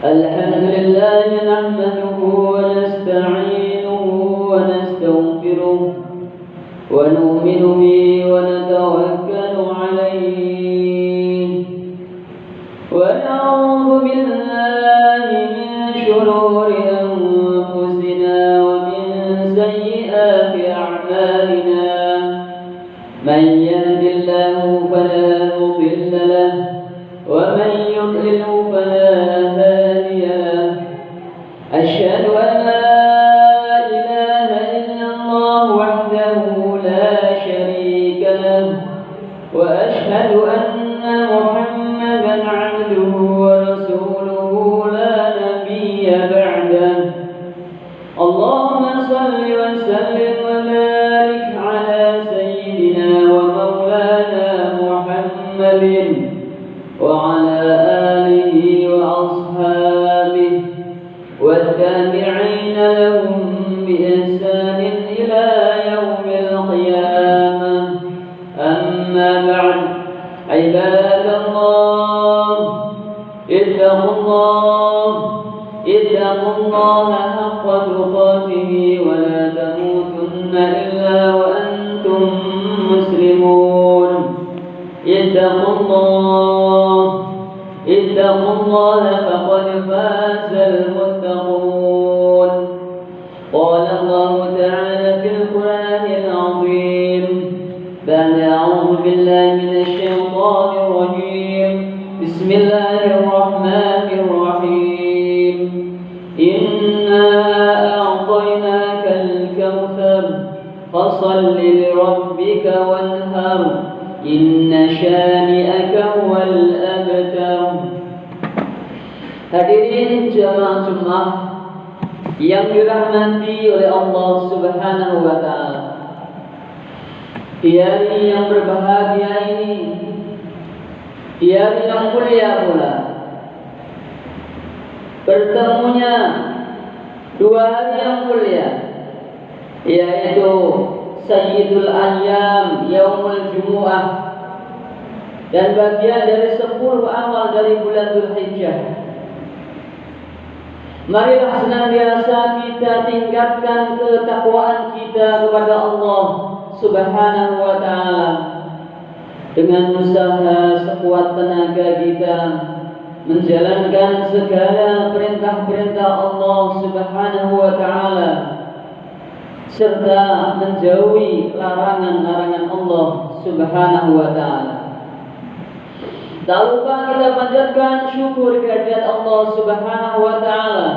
الحمد لله نحمده ونستعينه ونستغفره ونؤمن به ونتوكل عليه ونعوذ بالله من شرور أنفسنا ومن سيئات أعمالنا من يهد الله فلا مضل له ومن يضلله فلا هادي له أشهد أن لا إله إلا الله وحده لا شريك له وأشهد أن محمدا عبده ورسوله لا نبي بعده اللهم صل وسلم وبارك على سيدنا ومولانا محمد وعلى آله وأصحابه والتابعين لهم بإحسان إلى يوم القيامة أما بعد عباد الله اتقوا الله حق تقاته ولا تموتن إلا وأنتم مسلمون اتقوا الله فقد فاز المتقون قال الله تعالى في القرآن العظيم بعد أعوذ بالله من الشيطان الرجيم بسم الله الرحمن الرحيم إنا أعطيناك الكوثر فصل لربك وانهر إن شانئك هو الأبتر. Hadirin jamaah Jumat yang dirahmati oleh Allah Subhanahu wa Ta'ala, di hari yang berbahagia ini, di hari yang mulia pula, bertemunya dua hari yang mulia, yaitu Sayyidul Ayyam Yaumul Jumu'ah dan bagian dari 10 amal dari bulan Dzulhijjah. Marilah senantiasa kita tingkatkan ketakwaan kita kepada Allah Subhanahu wa taala dengan usaha sekuat tenaga kita menjalankan segala perintah-perintah Allah Subhanahu wa taala serta menjauhi larangan-larangan Allah Subhanahu wa taala. Tak lupa kita panjatkan syukur kehadirat Allah Subhanahu wa taala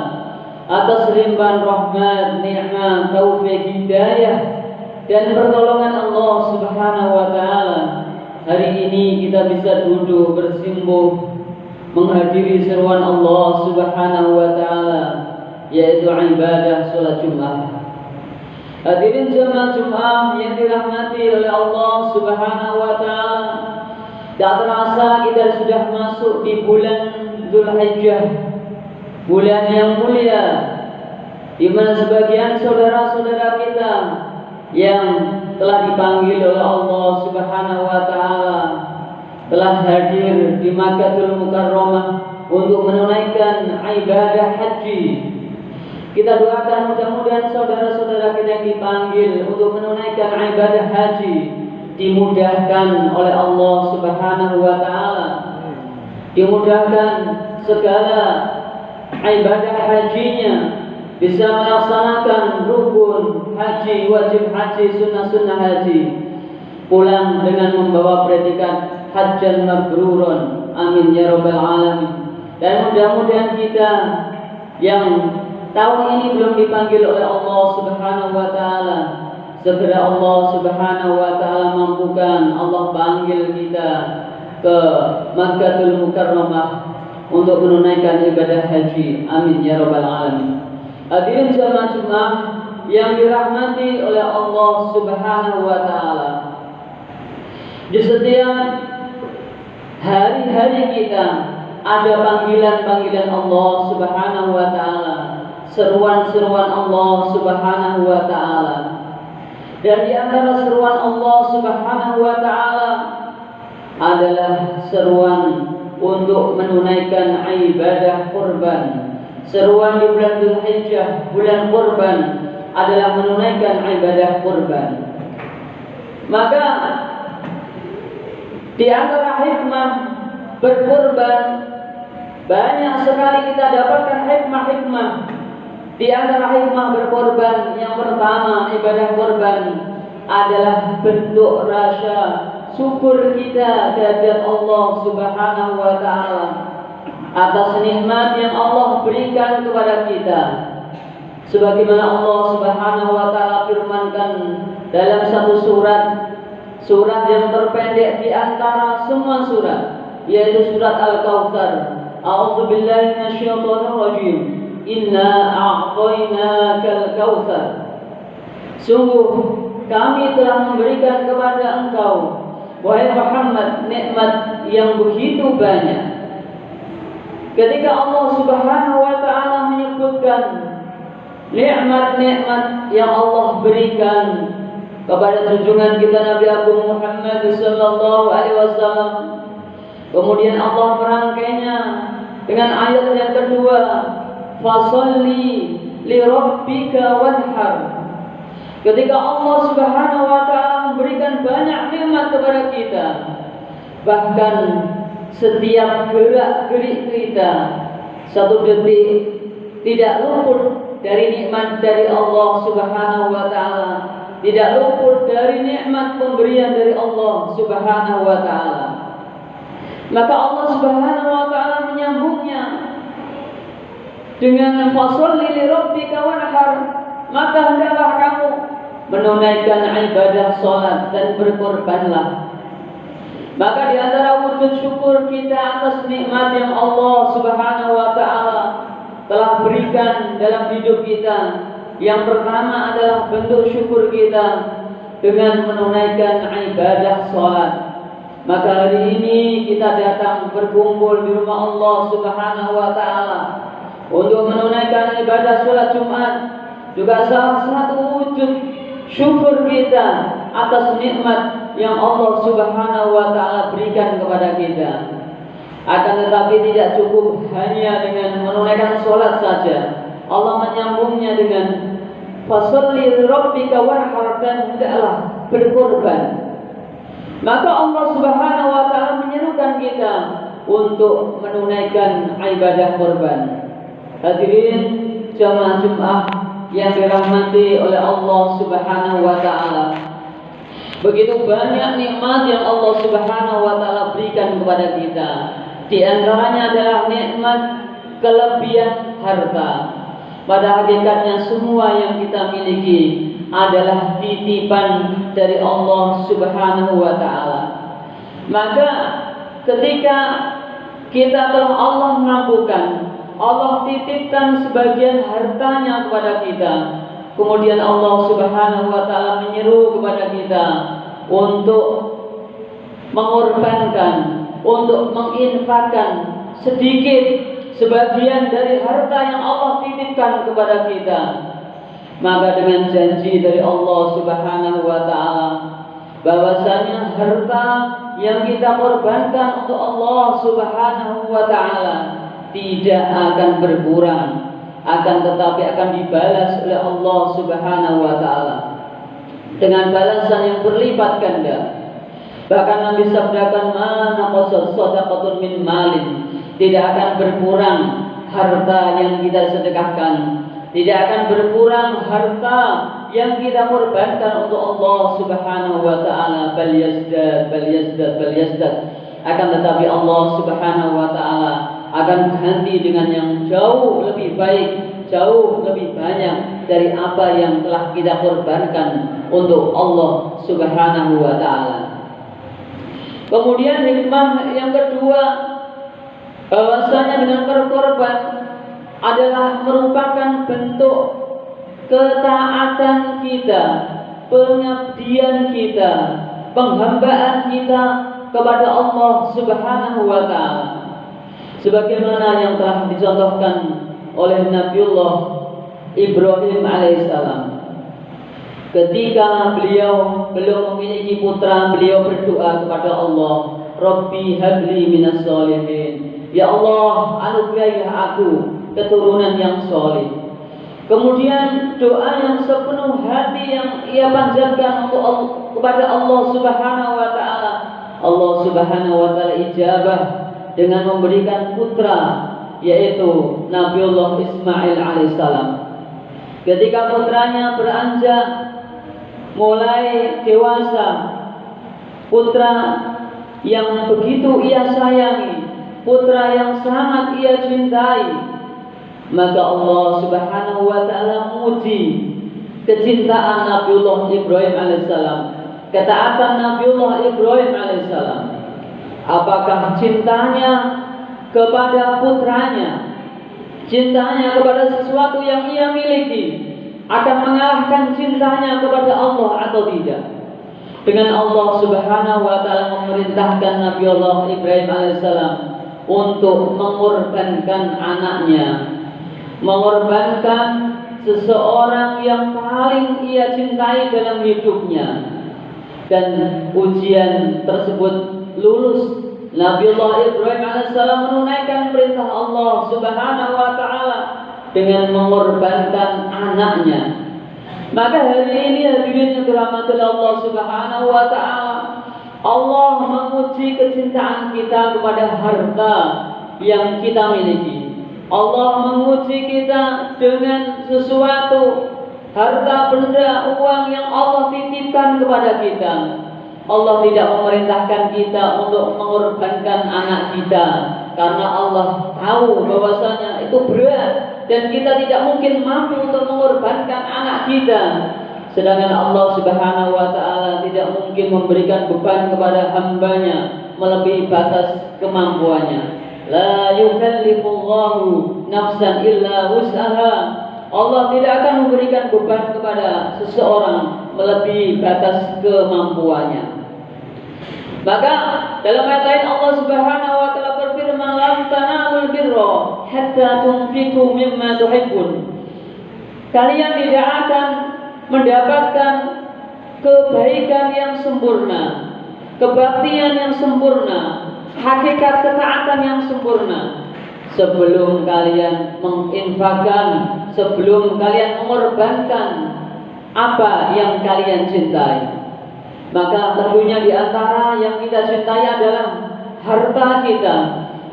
atas limpahan rahmat, nikmat, taufik, hidayah dan pertolongan Allah Subhanahu wa taala. Hari ini kita bisa duduk bersimpuh menghadiri seruan Allah Subhanahu wa taala, yaitu ibadah salat Jumat. Hadirin jemaah Jumat yang dirahmati oleh Allah Subhanahu wa taala, tak terasa kita sudah masuk di bulan Dzulhijjah, bulan yang mulia, di mana sebagian saudara-saudara kita yang telah dipanggil oleh Allah Subhanahu wa taala telah hadir di Makkahul Mukarramah untuk menunaikan ibadah haji. Kita doakan mudah-mudahan saudara-saudara kita yang dipanggil untuk menunaikan ibadah haji dimudahkan oleh Allah Subhanahu wa taala, dimudahkan segala ibadah hajinya, bisa melaksanakan rukun haji, wajib haji, sunnah-sunnah haji, pulang dengan membawa predikat hajjan mabrurun, amin ya rabbal alamin. Dan mudah-mudahan kita yang tahun ini belum dipanggil oleh Allah Subhanahu wa taala, segera Allah Subhanahu wa taala mampukan Allah panggil kita ke Makkahul Mukarramah untuk menunaikan ibadah haji, amin ya rabbal alamin. Hadirin jemaah Jumat yang dirahmati oleh Allah Subhanahu wa taala, di setiap hari-hari kita ada panggilan-panggilan Allah Subhanahu wa taala, seruan-seruan Allah Subhanahu wa taala. Dan di antara seruan Allah Subhanahu wa taala adalah seruan untuk menunaikan ibadah kurban. Seruan di bulan Dzulhijjah, bulan kurban, adalah menunaikan ibadah kurban. Maka di antara hikmah berkurban, banyak sekali kita dapatkan hikmah-hikmah. Di antara hikmah berkorban, yang pertama, ibadah korban adalah bentuk rasa syukur kita kehadirat Allah Subhanahu wa taala atas nikmat yang Allah berikan kepada kita. Sebagaimana Allah Subhanahu wa taala firmankan dalam satu surat yang terpendek di antara semua surat, yaitu surat Al-Kautsar. A'udzubillahi minasyaitonir rajim. Inna a'tainakal kautsar. Sungguh kami telah memberikan kepada engkau, wahai Muhammad, nikmat yang begitu banyak. Ketika Allah Subhanahu wa taala menyebutkan nikmat-nikmat yang Allah berikan kepada junjungan kita Nabi Agung Muhammad sallallahu alaihi wasallam, kemudian Allah merangkainya dengan ayat yang kedua, fasalli li rabbika wanhar. Ketika Allah Subhanahu wa taala memberikan banyak nikmat kepada kita, bahkan setiap gerak-gerik kita satu detik tidak luput dari nikmat dari Allah Subhanahu wa taala, tidak luput dari nikmat pemberian dari Allah Subhanahu wa taala. Maka Allah Subhanahu wa taala menyambungnya dengan fasholli li rabbika wanhar, maka hendaklah kamu menunaikan ibadah salat dan berkorbanlah. Maka di antara wujud syukur kita atas nikmat yang Allah Subhanahu wa taala telah berikan dalam hidup kita, yang pertama adalah bentuk syukur kita dengan menunaikan ibadah salat. Maka hari ini kita datang berkumpul di rumah Allah Subhanahu wa taala untuk menunaikan ibadah salat Jumat, juga salah satu wujud syukur kita atas nikmat yang Allah Subhanahu wa taala berikan kepada kita. Akan tetapi tidak cukup hanya dengan menunaikan sholat saja. Allah menyambungnya dengan fasholli lirabbika wanhar, dan hendaklah berkorban. Maka Allah Subhanahu wa taala menyerukan kita untuk menunaikan ibadah korban. Hadirin jamaah Jumat yang dirahmati oleh Allah Subhanahu wa taala. Begitu banyak nikmat yang Allah Subhanahu wa taala berikan kepada kita. Di antaranya adalah nikmat kelebihan harta. Pada hakikatnya semua yang kita miliki adalah titipan dari Allah Subhanahu wa taala. Maka ketika kita telah Allah mampukan, Allah titipkan sebagian hartanya kepada kita, kemudian Allah Subhanahu wa taala menyeru kepada kita untuk mengorbankan, untuk menginfakkan sedikit sebagian dari harta yang Allah titipkan kepada kita. Maka dengan janji dari Allah Subhanahu wa taala bahwasanya harta yang kita korbankan untuk Allah Subhanahu wa taala tidak akan berkurang, akan tetapi akan dibalas oleh Allah Subhanahu wa taala dengan balasan yang berlipat ganda. Bahkan Nabi sabdakan, "Ma naqasas shadaqatun min malin." Tidak akan berkurang harta yang kita sedekahkan, tidak akan berkurang harta yang kita korbankan untuk Allah Subhanahu wa taala, bal yazdad. Akan tetapi Allah Subhanahu wa taala akan ganti dengan yang jauh lebih baik, jauh lebih banyak dari apa yang telah kita korbankan untuk Allah Subhanahu wa taala. Kemudian hikmah yang kedua, bahwasanya dengan berkorban adalah merupakan bentuk ketaatan kita, pengabdian kita, penghambaan kita kepada Allah Subhanahu wa taala. Sebagaimana yang telah dicontohkan oleh Nabiullah Ibrahim alaihissalam. Ketika beliau belum memiliki putra, beliau berdoa kepada Allah, Rabbi habli minas sholihin. Ya Allah, anugerahilah aku keturunan yang soleh. Kemudian doa yang sepenuh hati yang ia panjatkan untuk kepada Allah Subhanahu wa taala. Allah Subhanahu wa taala ijabah dengan memberikan putra, yaitu Nabiullah Ismail alaihissalam. Ketika putranya beranjak mulai dewasa, putra yang begitu ia sayangi, putra yang sangat ia cintai, maka Allah Subhanahu wa taala memuji kecintaan Nabiullah Ibrahim alaihissalam, ketaatan Nabiullah Ibrahim alaihissalam. Apakah cintanya kepada putranya, cintanya kepada sesuatu yang ia miliki akan mengalahkan cintanya kepada Allah atau tidak? Dengan Allah Subhanahu wa taala memerintahkan Nabiullah Ibrahim alaihissalam untuk mengorbankan anaknya, mengorbankan seseorang yang paling ia cintai dalam hidupnya, dan ujian tersebut lulus. Nabiullah Ibrahim alaihissalam menunaikan perintah Allah Subhanahu wa taala dengan mengorbankan anaknya. Maka hari ini hadirin yang dirahmati Allah Subhanahu wa taala, Allah menguji kecintaan kita kepada harta yang kita miliki. Allah menguji kita dengan sesuatu harta benda uang yang Allah titipkan kepada kita. Allah tidak memerintahkan kita untuk mengorbankan anak kita, karena Allah tahu bahwasanya itu berat dan kita tidak mungkin mampu untuk mengorbankan anak kita. Sedangkan Allah Subhanahu wa taala tidak mungkin memberikan beban kepada hambanya melebihi batas kemampuannya. La yukallifullahu nafsan illa wus'aha. Allah tidak akan memberikan beban kepada seseorang melebihi batas kemampuannya. Maka dalam ayat lain Allah Subhanahu wa taala berfirman, "Lam tanalul birra hatta tunfiqu mimma tuhibbun." Kalian tidak akan mendapatkan kebaikan yang sempurna, kebaktian yang sempurna, hakikat ketaatan yang sempurna. Sebelum kalian menginfakkan, sebelum kalian mengorbankan apa yang kalian cintai, maka tentunya di antara yang kita cintai adalah harta kita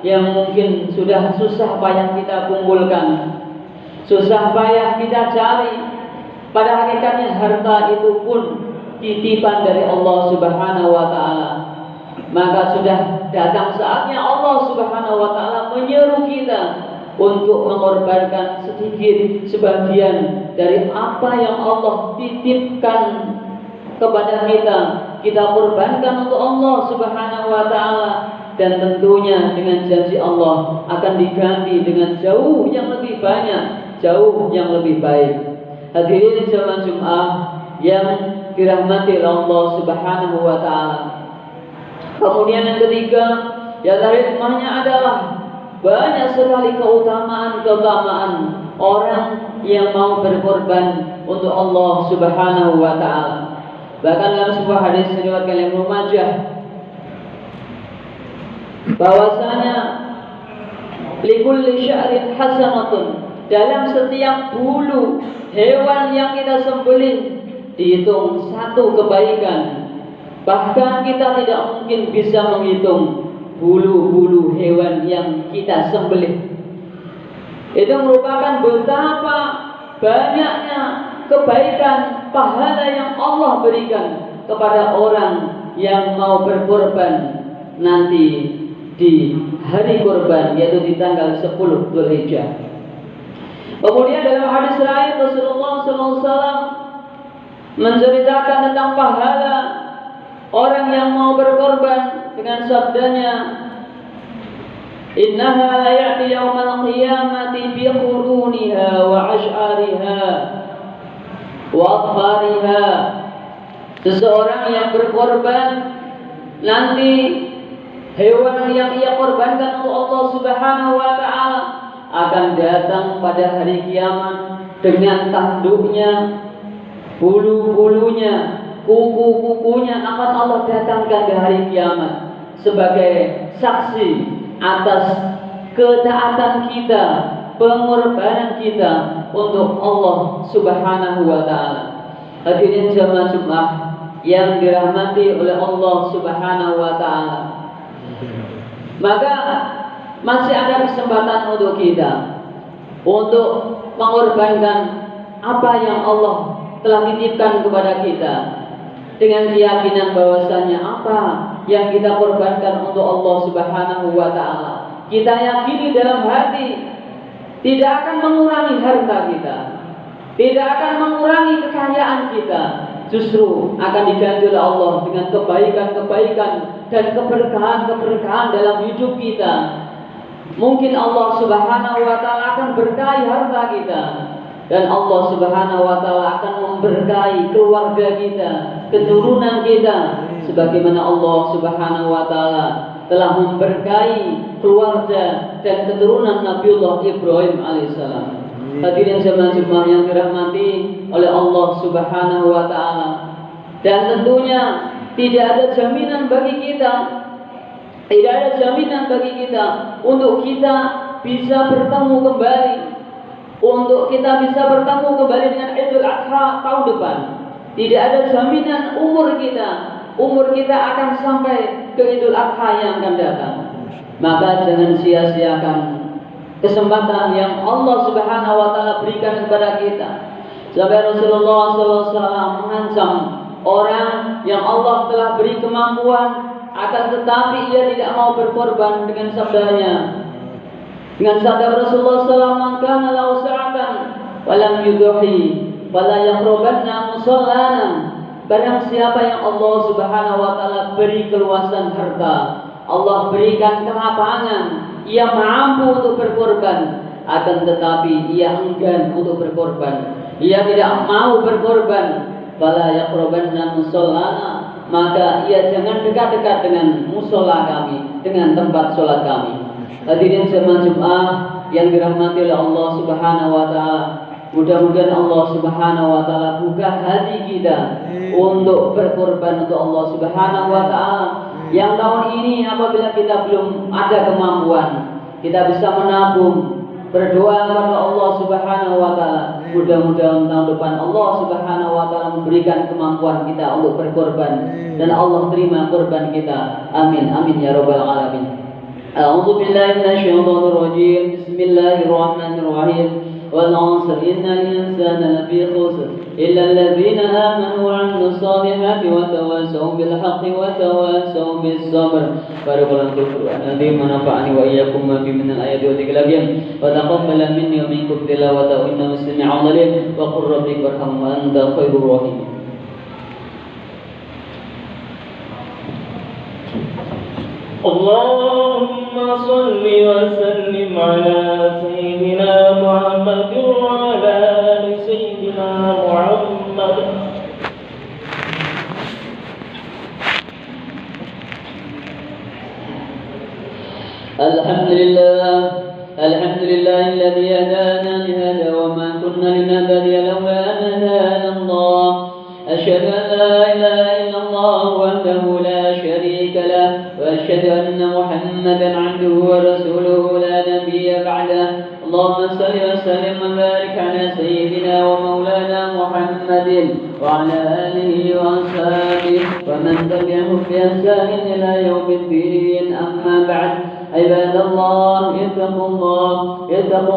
yang mungkin sudah susah payah kita kumpulkan, susah payah kita cari. Pada hakikatnya harta itu pun titipan dari Allah Subhanahu wa taala. Maka sudah datang saatnya Allah Subhanahu wa taala menyeru kita untuk mengorbankan sedikit sebagian dari apa yang Allah titipkan kepada kita. Kita korbankan untuk Allah Subhanahu wa taala, dan tentunya dengan janji Allah akan diganti dengan jauh yang lebih banyak, jauh yang lebih baik. Hadirin jemaah Jumat yang dirahmati oleh Allah Subhanahu wa taala. Kemudian yang ketiga, yang hikmahnya adalah banyak sekali keutamaan orang yang mau berkorban untuk Allah Subhanahu wa taala. Bahkan dalam sebuah hadis riwayat Ibnu Majah bahwasanya likulli sya'rin hasanatun, dalam setiap bulu hewan yang kita sembelih dihitung satu kebaikan. Bahkan kita tidak mungkin bisa menghitung bulu-bulu hewan yang kita sembelih. Itu merupakan betapa banyaknya kebaikan pahala yang Allah berikan kepada orang yang mau berkorban nanti di hari korban, yaitu di tanggal 10 Dzulhijjah. Kemudian dalam hadis lain Rasulullah SAW menceritakan tentang pahala orang yang mau berkorban dengan sabdanya, innaha la ya'ti yaumal qiyamati bi quruniha wa ash'ariha wa atfariha. Seseorang yang berkorban nanti, hewan yang ia korbankan untuk Allah Subhanahu wa taala akan datang pada hari kiamat dengan tanduknya, bulu-bulunya, kuku-kukunya akan Allah datangkan di hari kiamat sebagai saksi atas ketaatan kita, pengorbanan kita untuk Allah Subhanahu wa taala. Hadirin jemaah Jumat yang dirahmati oleh Allah Subhanahu wa taala. Maka masih ada kesempatan untuk kita untuk mengorbankan apa yang Allah telah titipkan kepada kita, dengan keyakinan bahwasanya apa yang kita korbankan untuk Allah Subhanahu wa taala, kita yakini dalam hati tidak akan mengurangi harta kita, tidak akan mengurangi kekayaan kita, justru akan diganti oleh Allah dengan kebaikan-kebaikan dan keberkahan-keberkahan dalam hidup kita. Mungkin Allah Subhanahu wa taala akan berkahi harta kita, dan Allah Subhanahu wa taala akan memberkahi keluarga kita, keturunan kita, sebagaimana Allah Subhanahu wa taala telah memberkahi keluarga dan keturunan Nabiullah Ibrahim alaihissalam. Hadirin jemaah yang dirahmati oleh Allah Subhanahu wa taala. Dan tentunya tidak ada jaminan bagi kita, tidak ada jaminan bagi kita untuk kita bisa bertemu kembali, untuk kita bisa bertemu kembali dengan Idul Adha tahun depan. Tidak ada jaminan umur kita akan sampai ke Idul Adha yang akan datang. Maka jangan sia-siakan kesempatan yang Allah Subhanahu wa taala berikan kepada kita. Sampai Rasulullah SAW mengancam orang yang Allah telah beri kemampuan akan tetapi ia tidak mau berkorban dengan sabdanya, dengan sabda Rasulullah SAW, "Man kana lahu sa'atan wa lam yudhi fala yaqrabanna musallana." Barang siapa yang Allah Subhanahu wa taala beri keluasan harta, Allah berikan kelapangan, ia mampu untuk berkorban, akan tetapi ia enggan untuk berkorban, ia tidak mau berkorban, fala yaqrabanna musallana, maka ia jangan dekat-dekat dengan musola kami, dengan tempat sholat kami. Hadirin jemaah Jumat yang dirahmati oleh Allah Subhanahu wa taala. Mudah-mudahan Allah Subhanahu wa taala buka hati kita untuk berkorban untuk Allah Subhanahu wa taala. Yang tahun ini apabila kita belum ada kemampuan, kita bisa menabung, berdoa kepada Allah Subhanahu wa taala. Mudah-mudahan tahun depan Allah Subhanahu wa taala memberikan kemampuan kita untuk berkorban dan Allah terima korban kita. Amin amin ya rabbal alamin. A'udzu billahi minasyaitonir rajim. Bismillahirrahmanirrahim. والعصر إن الإنسان لفي خسر إلا الذين آمنوا وعملوا الصالحات وتواصوا بالحق وتواصوا بالصبر. بارك الله في القرآن العظيم ونفعني وإياكم ما فيه من الآيات والذكر الحكيم وتقبل مني ومنكم تلاوته إنه سميع عليم وقل ربي ارحم وأنت خير الراحمين. اللهم صل وسلم على سيدنا محمد وعلى آل سيدنا محمد. الحمد لله الذي هدانا لهذا وما كنا لنهتدي لولا أن هدانا الله. أشهد أن لا إله إلا الله وحده لا شريك له وأشهد أن محمدا عبده ورسوله لا نبي بعده. اللهم صل وسلم وبارك على سيدنا ومولانا محمد وعلى آله وأصحابه ومن تبعهم بإحسان إلى يوم الدين. أما بعد، عباد الله اتقوا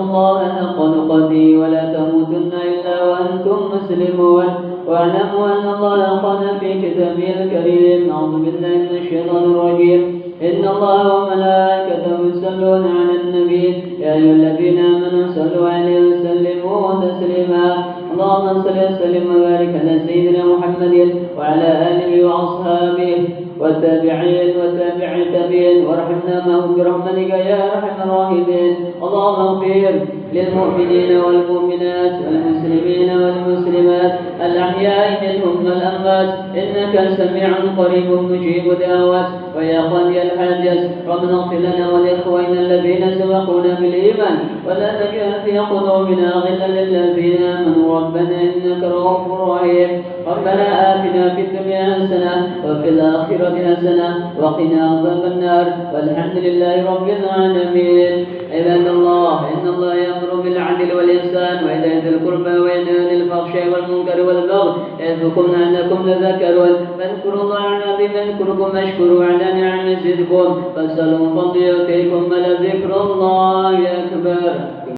الله حق تقاته ولا تموتن إلا وأنتم مسلمون. واعلموا أن الله قال في كتابه الكريم: أعوذ بالله من الشيطان الرجيم، إن الله وملائكته يصلون على النبي يا أيها الذين آمنوا صلوا عليه وسلموا تسليما. اللهم صل وسلم وبارك على سيدنا محمد وعلى آله وأصحابه والتابعين والتابع التابعين وارحمنا معهم برحمتك يا أرحم الراحمين. اللهم اغفر للمؤمنين والمؤمنات والمسلمين والمسلمات الأحياء منهم والأموات إنك سميع قريب مجيب الدعوات ويا قاضي الحاجات. ربنا اغفر لنا ولإخواننا الذين سبقونا بالإيمان ولا تجعل في قلوبنا غلا للذين آمنوا ربنا إنك رؤوف رحيم. ربنا آتنا في الدنيا حسنة وفي الآخرة حسنة وقنا عذاب النار والحمد لله رب العالمين. عباد الله، إن الله يأمر بالعدل والإحسان وإيتاء ذي القربى وينهى عن الفحشاء والمنكر والبغي يعظكم لعلكم تذكرون. فاذكروا الله العظيم يذكركم واشكروا على نعمه يزدكم فاسألوا من فضله يؤتكم ولذكر الله أكبر.